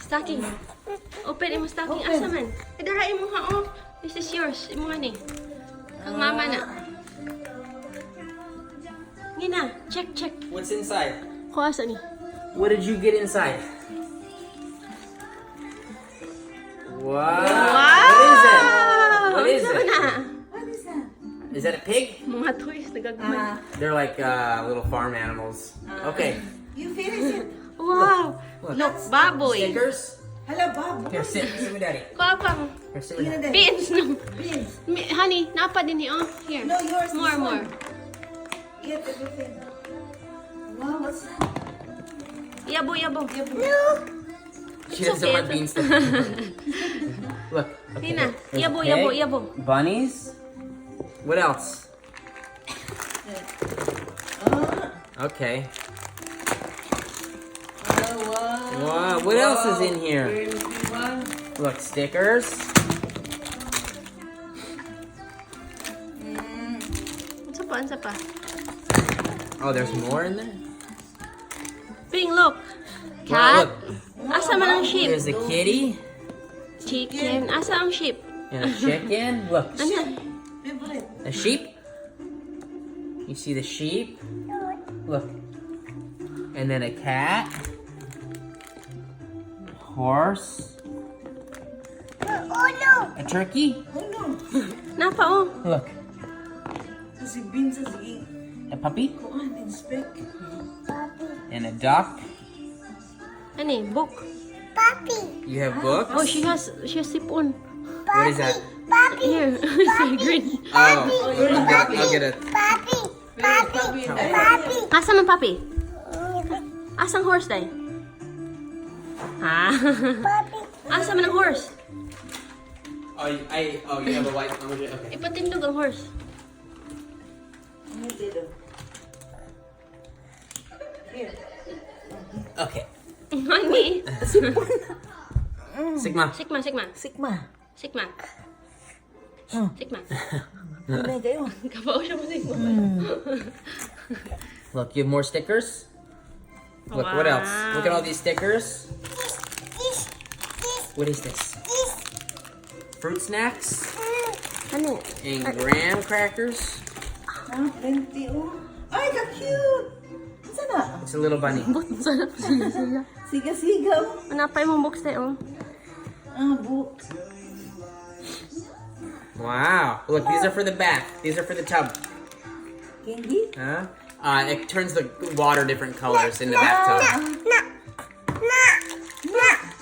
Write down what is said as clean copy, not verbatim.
Stocking. Open imo stocking. Asa man? Kadara imo ha oh. This is yours. Imo ni. Kang mama na. Ngina, check. What's inside? Ko asa ni? What did you get inside? Wow. What is it? What is that? Is that a pig? Mga toys nagagmay. They're like little farm animals. Okay. You finish it. Wow. Look, baboy. Stickers? Hello, Bob. Here, sit with Daddy. Kuapang. Here, sit with Daddy. Beans no. Beans. Honey, napa din ni oh. Here. No, yours. More. Get everything. Wow, what's that? Yabo. No. She doesn't want beans. Look. Okay. Hina, There's a yabo. pig, Bunnies. What else? Okay. Wow. What else is in here? Look, stickers. Ansa pa? Oh, there's more in there? Ping, look. Wow, Cat. look. Asa man ang sheep? There's a kitty Chicken. Asa ang sheep? and a chicken. Look, Ano? a sheep. You see the sheep? Look. And then a cat. Horse. A turkey. Napa oh. Look. Si Beans sige. A puppy. Kuan din spec. And a duck. Ano book? You have books? Oh, she has sipon. What is that? Here. It's green. Oh, I'll get it. Asa man papi? Asang horse day? Ha? Asa man ang horse? Oh, you have a white one. Okay. Ipatindog ang horse. Here. Okay. Honey. Sigma. Sigma. Oh. Sigma. Ano kayo? Kapaw siya mo sigma. Look, you have more stickers? Look, what else? Look at all these stickers. What is this? Fruit snacks Ano? and graham crackers. Ah, plenty oh. Ay, ka-cute! Saan na? It's a little bunny. Sarap siya. Siga-siga oh. Manapay mong box tayo. Ah, book. Wow. Look, these are for the bath. These are for the tub. Candy? Huh? It turns the water different colors in the bathtub.